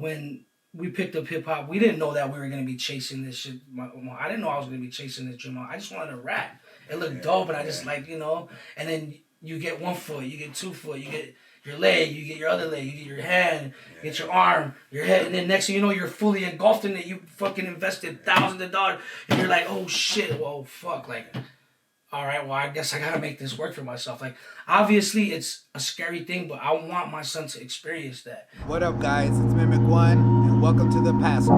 when we picked up hip hop, we didn't know that we were gonna be chasing this shit. I didn't know I was gonna be chasing this dream. I just wanted to rap. It looked dope, and I just like And then you get 1 foot, you get 2 foot, you get your leg, you get your other leg, you get your hand, you get your arm, your head, and then next thing you know, you're fully engulfed in it. You fucking invested thousands of dollars, and you're like, oh shit, well fuck, like. All right, well, I guess I gotta make this work for myself. Like, obviously, it's a scary thing, but I want my son to experience that. What up, guys? It's Mimic One, and welcome to the Pass Group.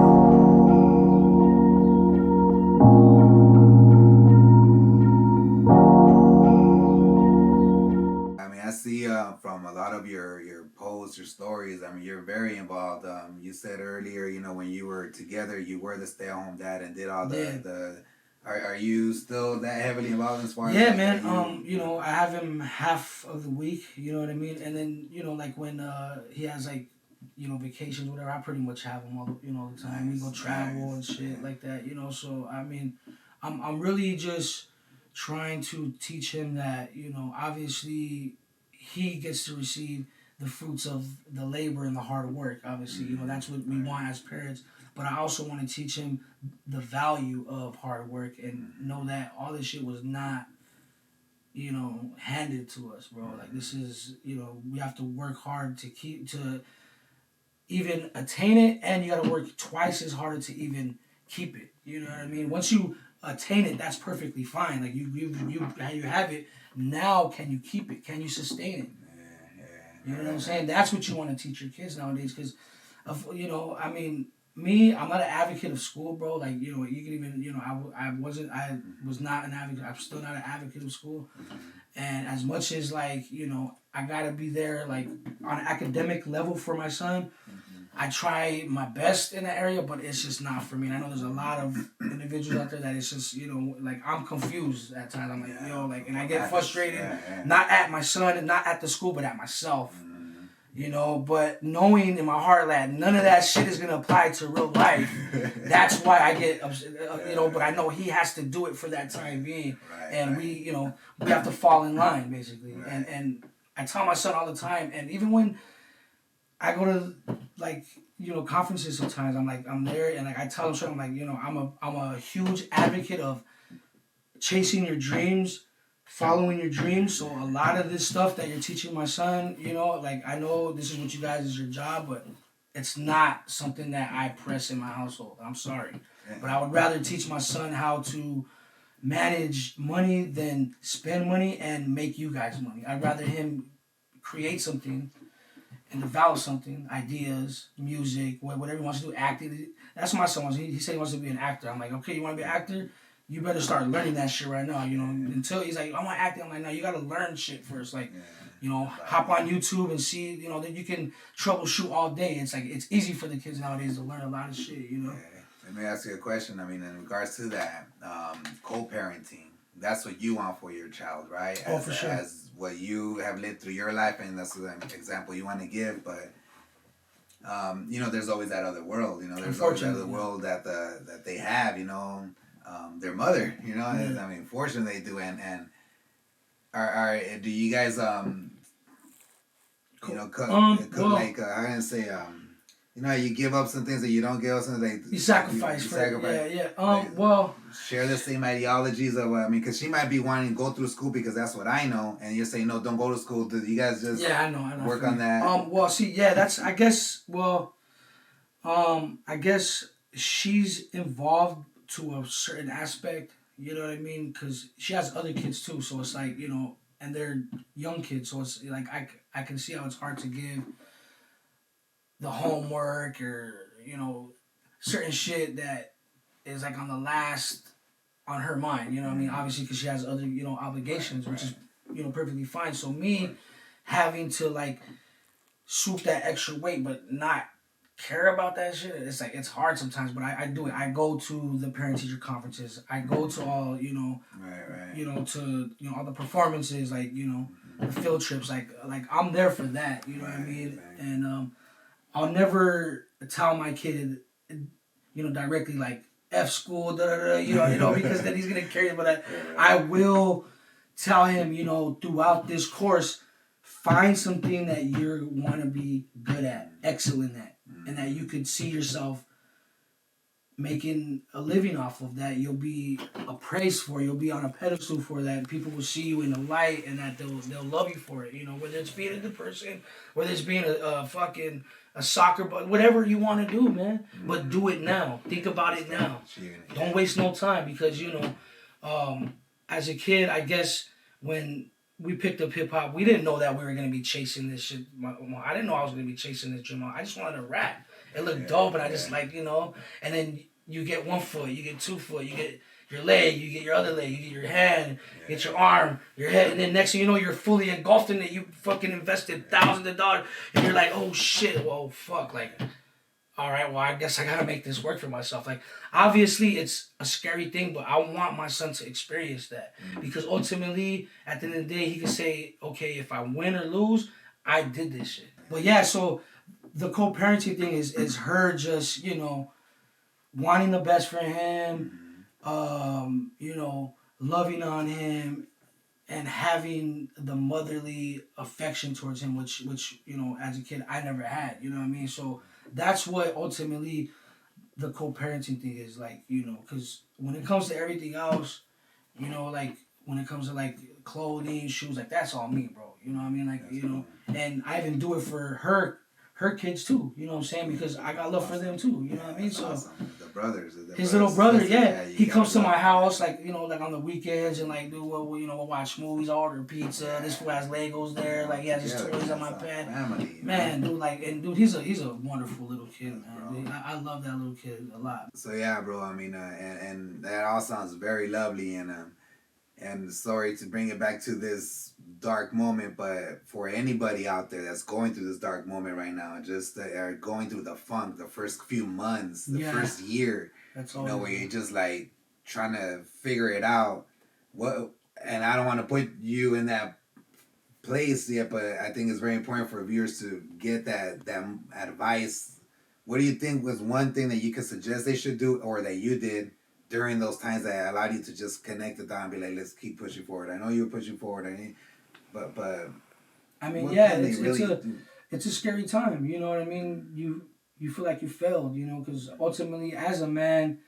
I mean, I see from a lot of your posts, your stories. I mean, you're very involved. You said earlier, when you were together, you were the stay-at-home dad and did all the. Are you still that heavily involved as far as? Yeah, man. I have him half of the week. You know what I mean, and then like when he has like vacations, whatever. I pretty much have him all the time. We go travel and shit like that. So I mean, I'm really just trying to teach him that obviously he gets to receive the fruits of the labor and the hard work. Obviously, that's what we want as parents. But I also want to teach him the value of hard work and know that all this shit was not, handed to us, bro. Like this is, we have to work hard to even attain it, and you got to work twice as hard to even keep it. You know what I mean? Once you attain it, that's perfectly fine. Like you have it. Now, can you keep it? Can you sustain it? You know what I'm saying? That's what you want to teach your kids nowadays, because, I mean. Me, I'm not an advocate of school, bro. Like, you can even, I was not an advocate. I'm still not an advocate of school. And as much as, like, I got to be there, like, on an academic level for my son, I try my best in that area, but it's just not for me. And I know there's a lot of individuals out there that it's just, like, I'm confused at times. I'm like, and I get frustrated, not at my son and not at the school, but at myself. But knowing in my heart that none of that shit is gonna apply to real life, that's why I get upset, but I know he has to do it for that time being, and we have to fall in line basically, and I tell my son all the time, and even when I go to like conferences sometimes, I'm there, and like I tell him, I'm like I'm a huge advocate of chasing your dreams, following your dreams. So a lot of this stuff that you're teaching my son, like I know this is what you guys is your job, but it's not something that I press in my household. I'm sorry. But I would rather teach my son how to manage money than spend money and make you guys money. I'd rather him create something and develop something, ideas, music, whatever he wants to do, acting. That's what my son wants. He said he wants to be an actor. I'm like, okay, you want to be an actor? You better start learning that shit right now, until he's like, I want acting. I'm like, no, you got to learn shit first. Like, hop on YouTube and see, that you can troubleshoot all day. It's like, it's easy for the kids nowadays to learn a lot of shit, Let me ask you a question. I mean, in regards to that, co-parenting, that's what you want for your child, right? For sure. As what you have lived through your life, and that's an example you want to give, but... there's always that other world. There's always that other world that they have. Their mother. I mean, fortunately they do. And do you guys cook like I'm gonna say you give up some things that you don't give up some things. You sacrifice for sacrifice. Yeah. Well, share the same ideologies of because she might be wanting to go through school because that's what I know, and you're saying no, don't go to school. Do you guys just I know work on that? Well, see, that's I guess. Well, I guess she's involved to a certain aspect. You know what I mean? Because she has other kids too, so it's like and they're young kids, so it's like I can see how it's hard to give the homework or certain shit that is like on her mind. You know what I mean? Obviously, because she has other obligations, which is perfectly fine. So me having to like swoop that extra weight, but not care about that shit. It's like it's hard sometimes, but I do it. I go to the parent teacher conferences. I go to all to all the performances, like the field trips. Like I'm there for that. You know what I mean? And I'll never tell my kid directly like F school, because then he's gonna carry it. But I will tell him throughout this course, find something that you want to be good at, excellent at. and that you could see yourself making a living off of that. You'll be appraised for. You'll be on a pedestal for that. People will see you in the light, and that they'll love you for it. You know, whether it's being a good person, whether it's being a fucking a soccer, but whatever you want to do, man. But do it now. Think about it now. Don't waste no time because as a kid, I guess when we picked up hip hop, we didn't know that we were gonna be chasing this shit. I didn't know I was gonna be chasing this dream. I just wanted to rap. It looked dope, and I just and then you get 1 foot, you get 2 foot, you get your leg, you get your other leg, you get your hand, you get your arm, your head, and then next thing you know, you're fully engulfed in it. You fucking invested thousands of dollars, and you're like, oh shit, well fuck, like, all right, well I guess I gotta make this work for myself. Like, obviously it's a scary thing, but I want my son to experience that because ultimately, at the end of the day, he can say, okay, if I win or lose, I did this shit. But yeah, so the co-parenting thing is her just wanting the best for him, loving on him and having the motherly affection towards him, which as a kid I never had. You know what I mean? So that's what ultimately the co-parenting thing is like. Because when it comes to everything else, like when it comes to like clothing, shoes, like that's all me, bro. You know what I mean? Like and I even do it for her kids too. You know what I'm saying? Because I got love for them too. You know what I mean? So the brothers, his little brother, he comes to my house like like on the weekends and like we'll watch movies, I'll order pizza. This fool has Legos there, like he has his toys on my pad. Man, dude, dude, he's a wonderful little kid, man. Dude, I love that little kid a lot. So yeah, bro. I mean, and that all sounds very lovely, and sorry to bring it back to this dark moment, but for anybody out there that's going through this dark moment right now, just are going through the funk, the first few months, the first year, that's all. Where you're just like trying to figure it out. And I don't want to put you in that place yet, but I think it's very important for viewers to get that advice. What do you think was one thing that you could suggest they should do, or that you did during those times that allowed you to just connect the dot and be like, let's keep pushing forward? I know you were pushing forward, but I mean, yeah, it's a scary time. You know what I mean? You feel like you failed, because ultimately, as a man,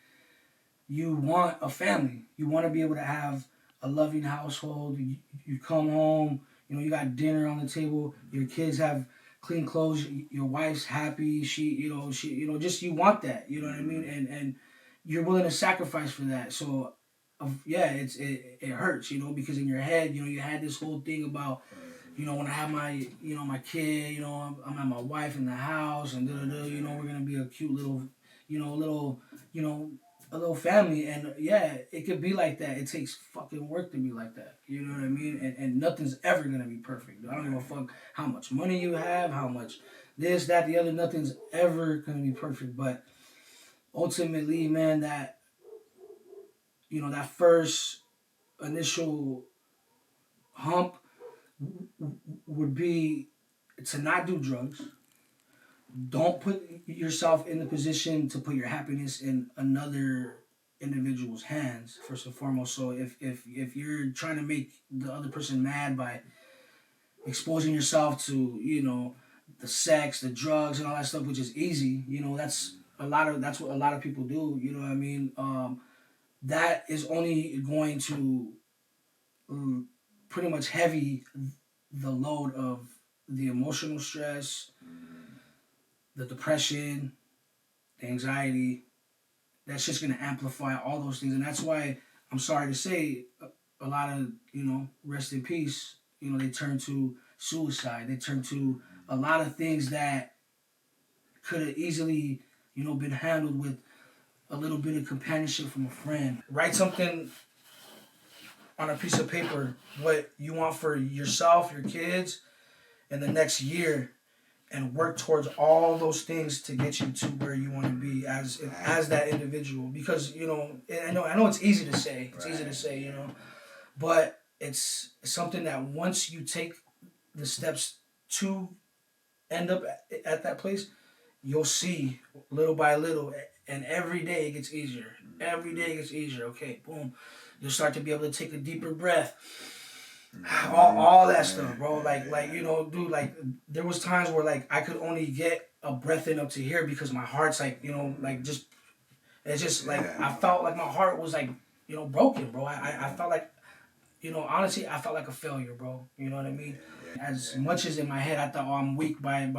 you want a family. You want to be able to have a loving household. You come home, you got dinner on the table. Your kids have clean clothes. Your wife's happy. She just you want that. You know what I mean? And you're willing to sacrifice for that. So, it hurts, because in your head, you had this whole thing about, when I have my, my kid, I'm at my wife in the house and we're gonna be a cute little, a little family, and it could be like that. It takes fucking work to be like that. You know what I mean? And nothing's ever gonna be perfect. I don't give a fuck how much money you have, how much this, that, the other. Nothing's ever gonna be perfect. But ultimately, man, that that first initial hump would be to not do drugs. Don't put yourself in the position to put your happiness in another individual's hands, first and foremost. So if you're trying to make the other person mad by exposing yourself to the sex, the drugs, and all that stuff, which is easy, that's what a lot of people do. You know what I mean? That is only going to pretty much heavy the load of the emotional stress, the depression, the anxiety. That's just going to amplify all those things. And that's why I'm sorry to say a lot of, rest in peace, they turn to suicide. They turn to a lot of things that could have easily, been handled with a little bit of companionship from a friend. Write something on a piece of paper, what you want for yourself, your kids, in the next year, and work towards all those things to get you to where you want to be as that individual. Because I know it's easy to say. It's easy to say, but it's something that once you take the steps to end up at that place, you'll see little by little, and every day it gets easier. Every day it gets easier. Okay, boom. You'll start to be able to take a deeper breath. All that stuff, bro. Like dude, like there was times where like I could only get a breath in up to here because my heart's like, like just, it's just like, Yeah. I felt like my heart was like, broken, bro. I felt like, honestly, I felt like a failure, bro. You know what I mean? As much as in my head, I thought, oh, I'm weak by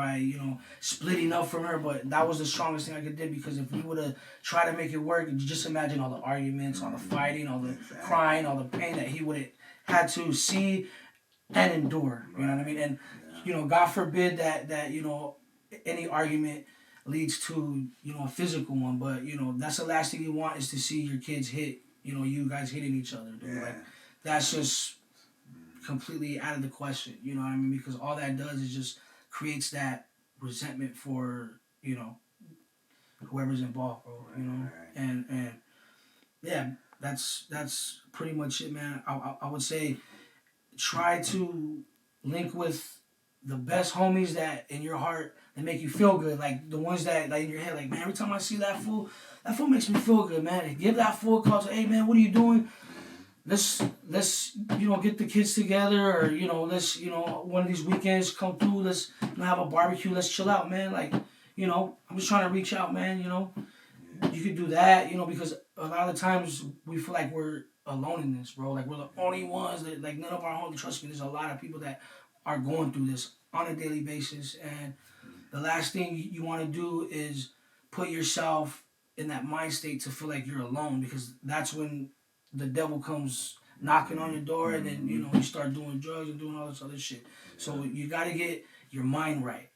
splitting up from her, but that was the strongest thing I could do because if we would have tried to make it work, just imagine all the arguments, all the fighting, all the crying, all the pain that he would have had to see and endure. You know what I mean? And God forbid that any argument leads to a physical one, but that's the last thing you want is to see your kids hit you guys hitting each other, dude. Yeah. Like that's just completely out of the question. You know what I mean? Because all that does is just creates that resentment for whoever's involved, bro. And yeah, that's pretty much it, man. I would say try to link with the best homies that in your heart that make you feel good, like the ones that like in your head, like man, every time I see that fool makes me feel good, man. Give that fool a call, say, hey man, what are you doing? Let's get the kids together, or let's one of these weekends come through. Let's have a barbecue. Let's chill out, man. Like I'm just trying to reach out, man. You could do that, because a lot of times we feel like we're alone in this, bro. Like we're the only ones that like none of our homies. Trust me, there's a lot of people that are going through this on a daily basis, and the last thing you want to do is put yourself in that mind state to feel like you're alone, because that's when the devil comes knocking on your door, and then you start doing drugs and doing all this other shit. So you got to get your mind right.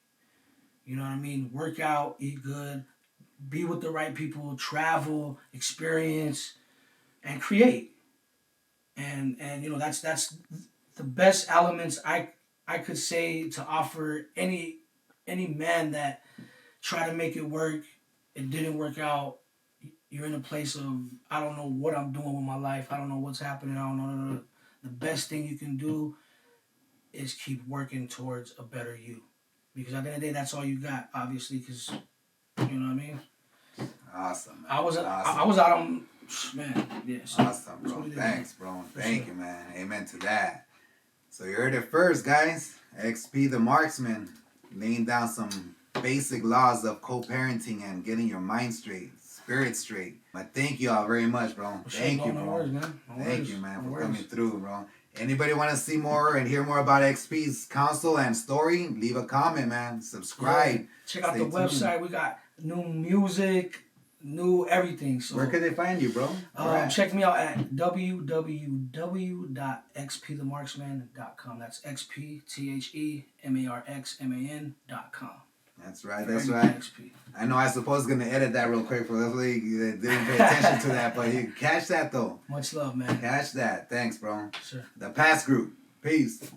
You know what I mean? Work out, eat good, be with the right people, travel, experience, and create. And that's the best elements I could say to offer any man that try to make it work. It didn't work out. You're in a place of I don't know what I'm doing with my life. I don't know what's happening. I don't know. The best thing you can do is keep working towards a better you, because at the end of the day, that's all you got. Obviously, because you know what I mean. Awesome, man. I was awesome. out on man. Yes. Awesome, bro. Thanks, bro. Thank you, man. Amen to that. So you heard it first, guys. XP the Marxman laying down some basic laws of co-parenting and getting your mind straight, spirit straight. But thank you all very much, bro. Thank you, bro. No worries, man. Thank you, man, for coming through, bro. Anybody want to see more and hear more about XP's counsel and story? Leave a comment, man. Subscribe. Yeah. Check out the website. We got new music, new everything. So where can they find you, bro? Check me out at www.xpthemarksman.com. That's XPTHEMARXMAN.com. That's right. That's right. XP. I know I suppose gonna edit that real quick for those who didn't pay attention to that, but you catch that though. Much love, man. Catch that. Thanks, bro. Sure. The Pass Group. Peace.